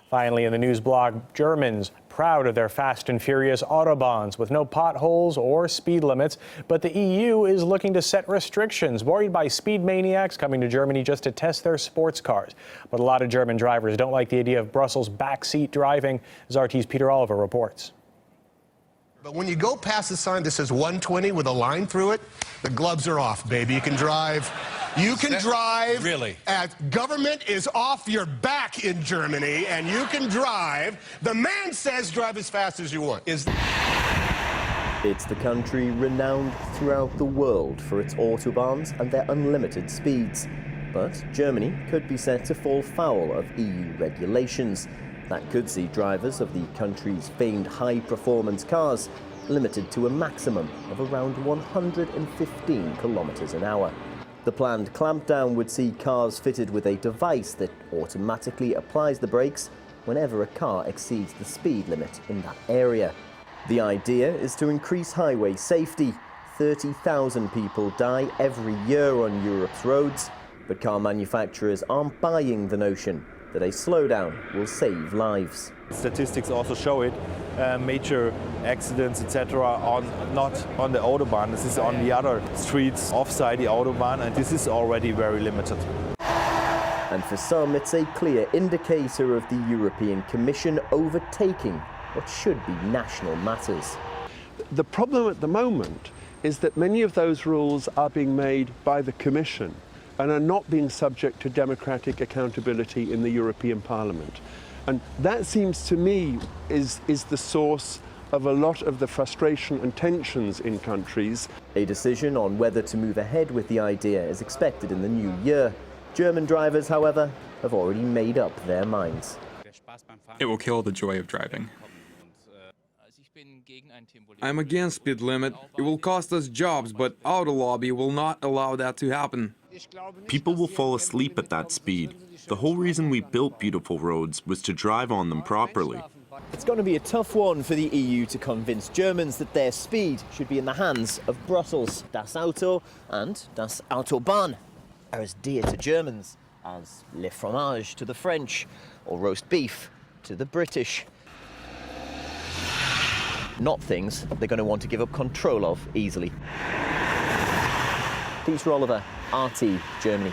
Finally, in the news blog, Germans proud of their fast and furious autobahns with no potholes or speed limits. But the EU is looking to set restrictions, worried by speed maniacs coming to Germany just to test their sports cars. But a lot of German drivers don't like the idea of Brussels backseat driving, as RT's Peter Oliver reports. But when you go past the sign that says 120 with a line through it, the gloves are off, baby. You can drive. You can drive. Really? Government is off your back in Germany, and you can drive. The man says drive as fast as you want. It's the country renowned throughout the world for its autobahns and their unlimited speeds. But Germany could be set to fall foul of EU regulations. That could see drivers of the country's famed high-performance cars limited to a maximum of around 115 kilometers an hour. The planned clampdown would see cars fitted with a device that automatically applies the brakes whenever a car exceeds the speed limit in that area. The idea is to increase highway safety. 30,000 people die every year on Europe's roads, but car manufacturers aren't buying the notion that a slowdown will save lives. Statistics also show it. Major accidents, etc., are not on the Autobahn. This is on the other streets offside the Autobahn, and this is already very limited. And for some, it's a clear indicator of the European Commission overtaking what should be national matters. The problem at the moment is that many of those rules are being made by the Commission and are not being subject to democratic accountability in the European Parliament. And that seems to me is the source of a lot of the frustration and tensions in countries. A decision on whether to move ahead with the idea is expected in the new year. German drivers, however, have already made up their minds. It will kill the joy of driving. I'm against speed limit. It will cost us jobs, but Auto Lobby will not allow that to happen. People will fall asleep at that speed. The whole reason we built beautiful roads was to drive on them properly. It's going to be a tough one for the EU to convince Germans that their speed should be in the hands of Brussels. Das Auto and Das Autobahn are as dear to Germans as le fromage to the French or roast beef to the British. Not things they're going to want to give up control of easily. Peter Oliver, RT, Germany.